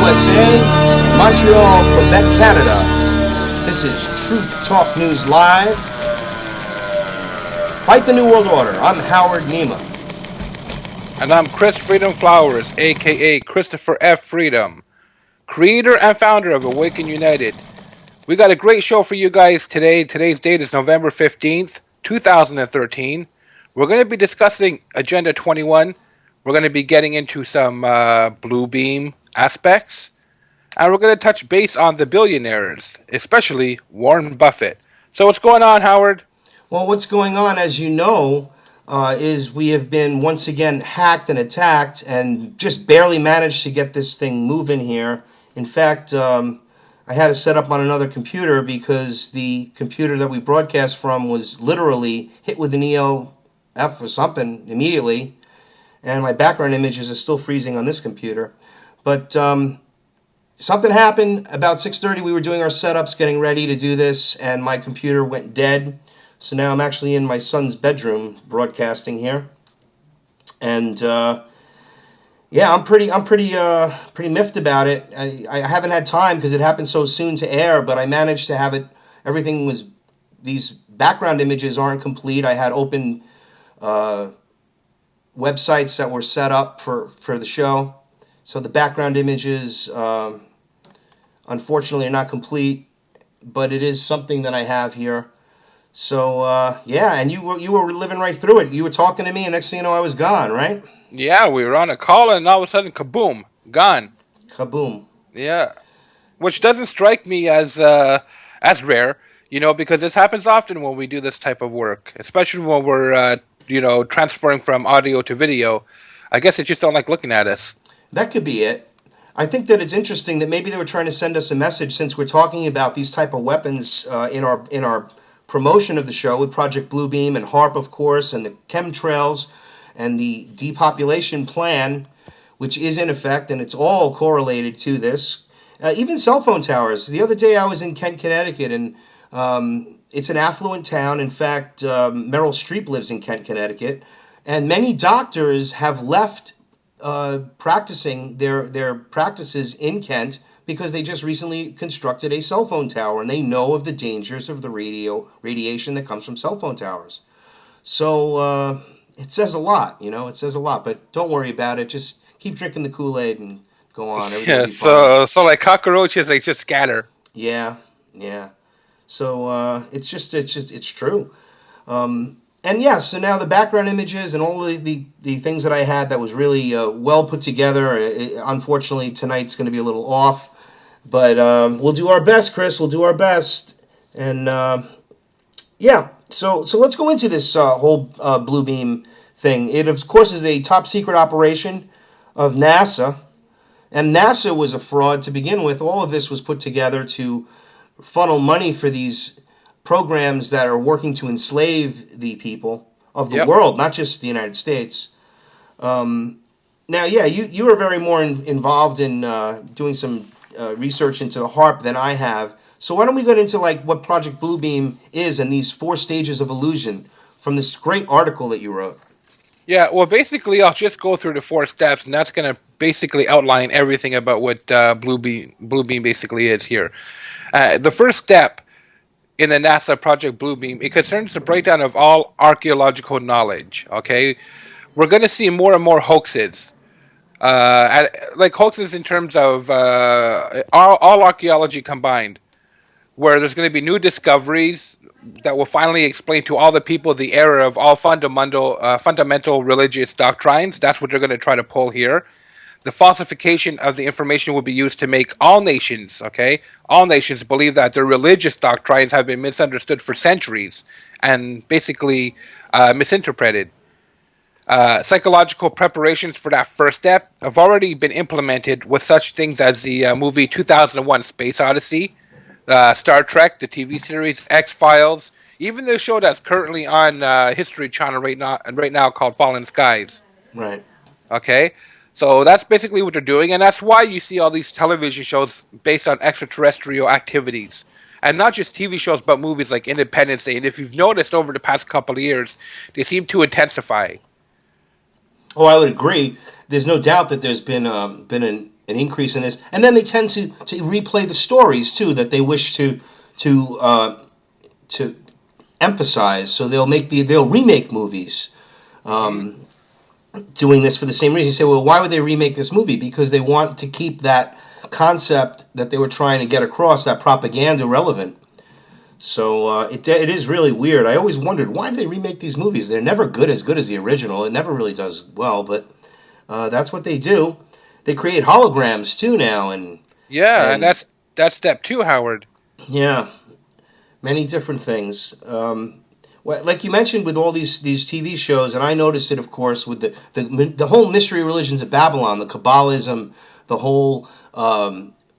USA, and Montreal, Quebec, Canada. This is Truth Talk News Live. Fight the New World Order. I'm Howard Nima. And I'm Chris Freedom Flowers, a.k.a. Christopher F. Freedom, creator and founder of Awaken United. We got a great show for you guys today. Today's date is November 15th, 2013. We're going to be discussing Agenda 21. We're going to be getting into some Blue Beam aspects. And we're going to touch base on the billionaires, especially Warren Buffett. So what's going on, Howard? Well, what's going on, as you know, is we have been once again hacked and attacked and just barely managed to get this thing moving here. In fact, I had to set up on another computer because the computer that we broadcast from was literally hit with an ELF or something immediately, and my background images are still freezing on this computer. But something happened about 6:30. We were doing our setups, getting ready to do this, and my computer went dead. So now I'm actually in my son's bedroom broadcasting here, and yeah, I'm pretty miffed about it. I haven't had time because it happened so soon to air, but I managed to have it. Everything was, these background images aren't complete. I had open websites that were set up for the show, so the background images unfortunately are not complete, but it is something that I have here. So yeah, and you were living right through it. You were talking to me, and next thing you know, I was gone, right? Yeah, we were on a call, and all of a sudden, kaboom, gone. Kaboom. Yeah, which doesn't strike me as rare, because this happens often when we do this type of work, especially when we're transferring from audio to video. I guess they just don't like looking at us. That could be it. I think that it's interesting that maybe they were trying to send us a message, since we're talking about these type of weapons in our promotion of the show with Project Bluebeam and HAARP, of course, and the chemtrails and the depopulation plan, which is in effect, and it's all correlated to this. Even cell phone towers. The other day I was in Kent, Connecticut, and it's an affluent town. In fact, Meryl Streep lives in Kent, Connecticut, and many doctors have left practicing their practices in Kent because they just recently constructed a cell phone tower, and they know of the dangers of the radiation that comes from cell phone towers. So it says a lot, it says a lot, but don't worry about it. Just keep drinking the Kool-Aid and go on. Yeah, so like cockroaches, they just scatter. Yeah. So it's true. And yeah, so now the background images and all the things that I had that was really well put together. Unfortunately, tonight's going to be a little off, but we'll do our best, Chris. We'll do our best. And yeah, so let's go into this whole Blue Beam thing. It, of course, is a top secret operation of NASA. And NASA was a fraud to begin with. All of this was put together to funnel money for these programs that are working to enslave the people of the world, not just the United States. Now, yeah, you are very more involved in doing some research into the HAARP than I have. So why don't we get into like what Project Bluebeam is and these 4 stages of illusion from this great article that you wrote? Yeah, well, basically, I'll just go through the 4 steps, and that's going to basically outline everything about what Bluebeam basically is here. The first step in the NASA Project Bluebeam, it concerns the breakdown of all archaeological knowledge, okay? We're going to see more and more hoaxes. Like hoaxes in terms of all archaeology combined, where there's going to be new discoveries that will finally explain to all the people the error of all fundamental religious doctrines. That's what they're going to try to pull here. The falsification of the information will be used to make all nations believe that their religious doctrines have been misunderstood for centuries and basically misinterpreted. Psychological preparations for that first step have already been implemented with such things as the movie 2001 Space Odyssey, Star Trek, the TV series, X-Files, even the show that's currently on History Channel right now called Fallen Skies. Right. Okay? So that's basically what they're doing, and that's why you see all these television shows based on extraterrestrial activities. And not just TV shows, but movies like Independence Day. And if you've noticed over the past couple of years, they seem to intensify. Oh, I would agree. There's no doubt that there's been an an increase in this, and then they tend to replay the stories too that they wish to emphasize. So they'll remake movies, doing this for the same reason. You say, well, why would they remake this movie? Because they want to keep that concept that they were trying to get across, that propaganda, relevant. So it is really weird. I always wondered, why do they remake these movies? They're never good as the original. It never really does well, but that's what they do. They create holograms too now, and that's step 2, Howard. Yeah, many different things. Like you mentioned with all these TV shows, and I noticed it, of course, with the whole mystery religions of Babylon, the Kabbalism, the whole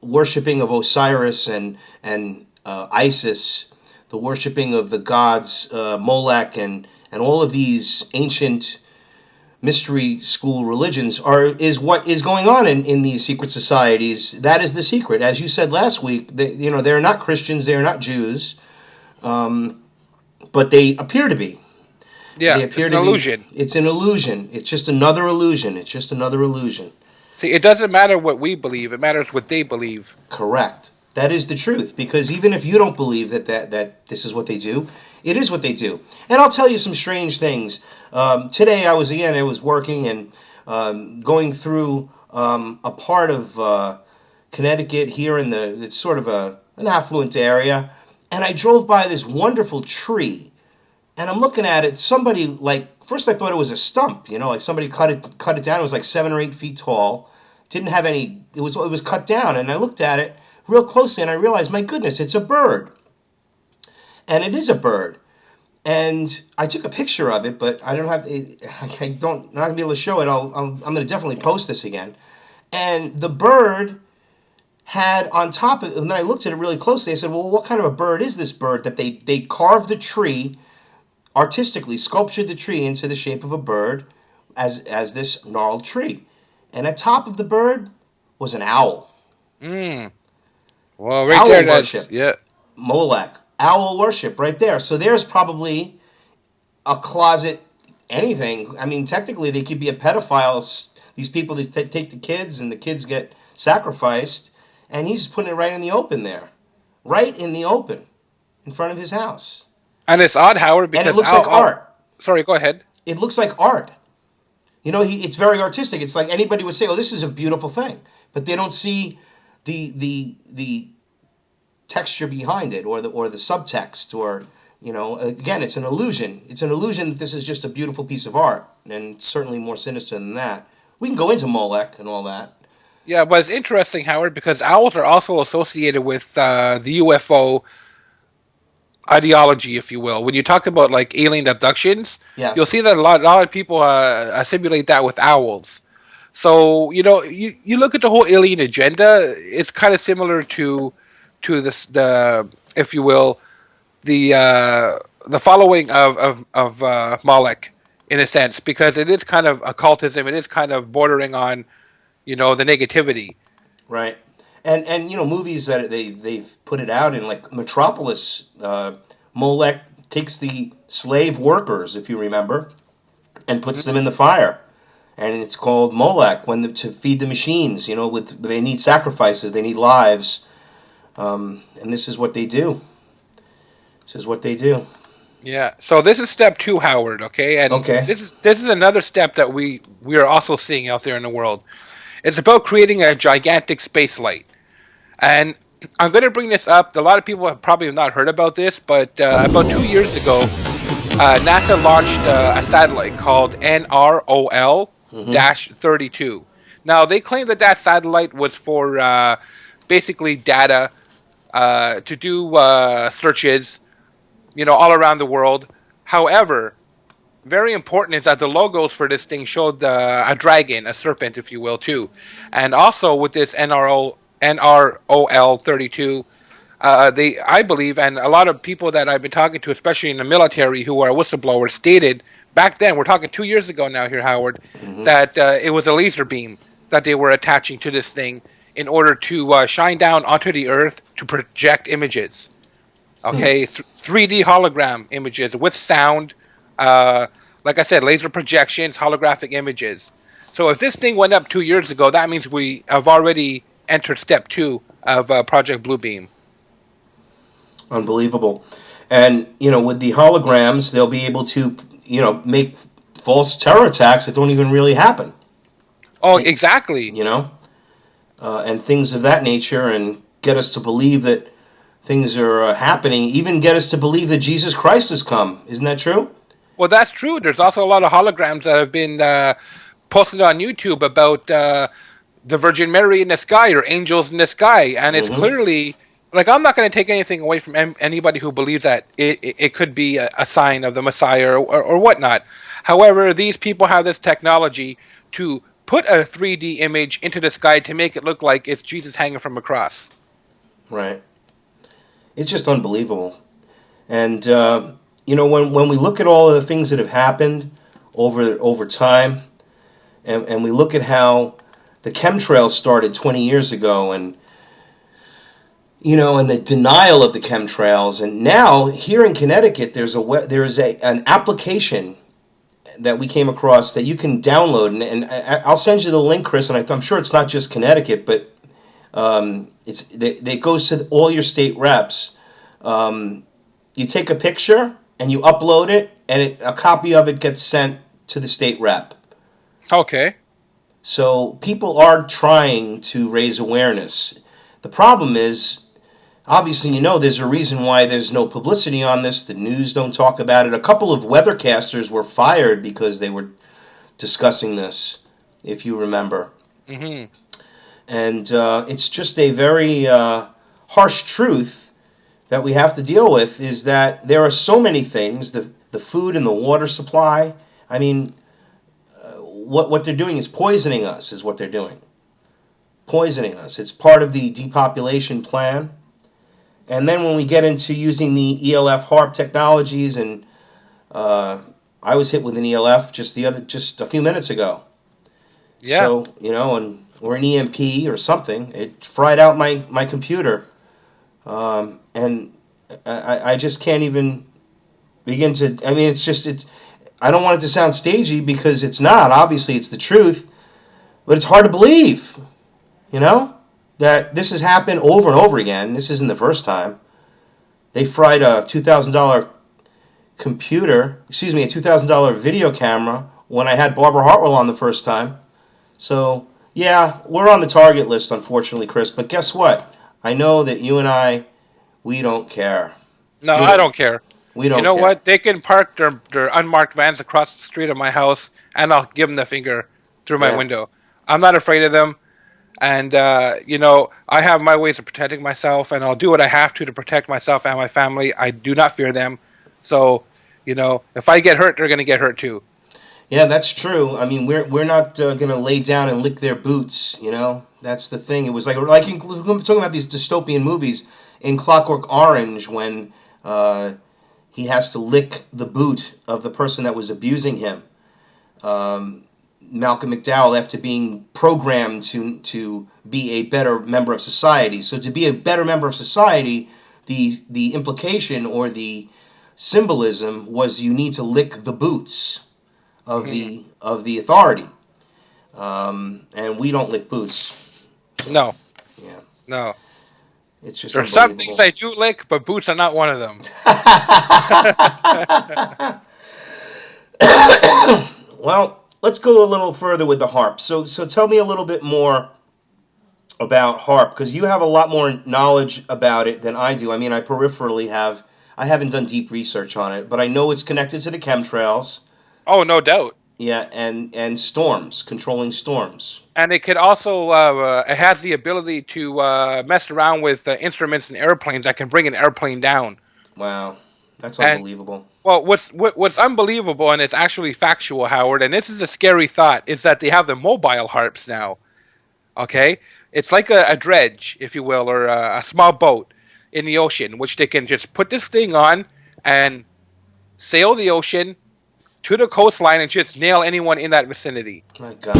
worshipping of Osiris and Isis, the worshipping of the gods Molech, and all of these ancient mystery school religions is what is going on in these secret societies. That is the secret. As you said last week, they're not Christians, they're not Jews, but they appear to be. Yeah, it's an illusion. It's an illusion. It's just another illusion. It's just another illusion. See, it doesn't matter what we believe. It matters what they believe. Correct. That is the truth. Because even if you don't believe that this is what they do, it is what they do. And I'll tell you some strange things. Today I was working and going through a part of Connecticut here it's sort of an affluent area, and I drove by this wonderful tree, and I'm looking at it. Somebody, first I thought it was a stump, like somebody cut it down. It was like 7 or 8 feet tall. Didn't have any. It was cut down, and I looked at it real closely, and I realized, my goodness, it's a bird, and it is a bird. And I took a picture of it, but I don't have. Not gonna be able to show it. I'm gonna definitely post this again. And the bird had on top of it, and then I looked at it really closely. I said, well, what kind of a bird is this bird that they carved the tree artistically, sculptured the tree into the shape of a bird as this gnarled tree. And at top of the bird was an owl. Well, right owl there, worship. Yeah. Molech. Owl worship right there. So there's probably a closet anything. I mean, technically they could be a pedophile. These people that take the kids and the kids get sacrificed, and he's putting it right in the open there. Right in the open. In front of his house. And it's odd, Howard, because... And it looks like art. Sorry, go ahead. It looks like art. It's very artistic. It's like anybody would say, oh, this is a beautiful thing. But they don't see the texture behind it, or the subtext, or again, it's an illusion. It's an illusion that this is just a beautiful piece of art, and it's certainly more sinister than that. We can go into Molech and all that. Yeah, but it's interesting, Howard, because owls are also associated with the UFO ideology, if you will. When you talk about alien abductions, yes, you'll see that a lot of people assimilate that with owls. So you look at the whole alien agenda. It's kind of similar to the if you will, the following of Molech, in a sense, because it is kind of occultism. It is kind of bordering on, the negativity. Right. And movies that they've put it out in, like Metropolis, Molech takes the slave workers, if you remember, and puts them in the fire. And it's called Molech to feed the machines. They need sacrifices, they need lives. And this is what they do. Yeah. So this is step 2, Howard. Okay. And okay. This is another step that we are also seeing out there in the world. It's about creating a gigantic space light. And I'm going to bring this up. A lot of people have probably not heard about this, but about 2 years ago, NASA launched a satellite called NROL-32. Now, they claim that satellite was for basically data to do searches, all around the world. However, very important is that the logos for this thing showed a dragon, a serpent, if you will, too. And also with this NROL-32, I believe, and a lot of people that I've been talking to, especially in the military who are whistleblowers, stated back then, we're talking 2 years ago now here, Howard, that it was a laser beam that they were attaching to this thing in order to shine down onto the Earth to project images. Okay, 3D hologram images with sound, like I said, laser projections, holographic images. So if this thing went up 2 years ago, that means we have already entered step 2 of Project Bluebeam. Unbelievable. And, with the holograms, they'll be able to, make false terror attacks that don't even really happen. Oh, exactly. And things of that nature, and get us to believe that things are happening, even get us to believe that Jesus Christ has come. Isn't that true? Well, that's true. There's also a lot of holograms that have been posted on YouTube about the Virgin Mary in the sky or angels in the sky. And it's clearly, like, I'm not going to take anything away from anybody who believes that it could be a sign of the Messiah or whatnot. However, these people have this technology to put a 3D image into the sky to make it look like it's Jesus hanging from a cross. Right. It's just unbelievable. And, when we look at all of the things that have happened over time, and we look at how the chemtrails started 20 years ago, and and the denial of the chemtrails, and now here in Connecticut, there is an application that we came across that you can download, and I'll send you the link, Chris. And I'm sure it's not just Connecticut, but it goes to all your state reps. You take a picture and you upload it, and a copy of it gets sent to the state rep. Okay. So people are trying to raise awareness. The problem is, obviously, there's a reason why there's no publicity on this. The news don't talk about it. A couple of weathercasters were fired because they were discussing this, if you remember. Mm-hmm. And it's just a very harsh truth that we have to deal with, is that there are so many things, the food and the water supply. I mean, what they're doing is poisoning us, is what they're doing. Poisoning us. It's part of the depopulation plan. And then when we get into using the ELF HARP technologies, and I was hit with an ELF just a few minutes ago. Yeah. So, or an EMP or something, it fried out my computer. And I just can't even begin to, I don't want it to sound stagey, because it's not. Obviously, it's the truth. But it's hard to believe, that this has happened over and over again. This isn't the first time. They fried a $2,000 computer, a $2,000 video camera when I had Barbara Hartwell on the first time. So, yeah, we're on the target list, unfortunately, Chris. But guess what? I know that you and I, we don't care. No, I don't care. We don't care. You know what? They can park their unmarked vans across the street of my house, and I'll give them the finger through my window. I'm not afraid of them. And, I have my ways of protecting myself, and I'll do what I have to protect myself and my family. I do not fear them. So, if I get hurt, they're going to get hurt too. Yeah, that's true. I mean, we're not going to lay down and lick their boots, That's the thing. It was like talking about these dystopian movies in Clockwork Orange, when he has to lick the boot of the person that was abusing him. Malcolm McDowell, after being programmed to be a better member of society. So to be a better member of society, the implication or the symbolism was you need to lick the boots of the authority. And we don't lick boots. No. Yeah. No. It's just There's some things I do lick, but boots are not one of them. Well, let's go a little further with the HARP. So tell me a little bit more about HARP, because you have a lot more knowledge about it than I do. I mean, I peripherally have. I haven't done deep research on it, but I know it's connected to the chemtrails. Oh, no doubt. Yeah, and storms, controlling storms. And it could also, it has the ability to mess around with instruments and airplanes that can bring an airplane down. Wow, that's unbelievable. Well, what's unbelievable, and it's actually factual, Howard, and this is a scary thought, is that they have the mobile HARPs now. Okay? It's like a dredge, if you will, or a small boat in the ocean, which they can just put this thing on and sail the ocean to the coastline and just nail anyone in that vicinity. My God.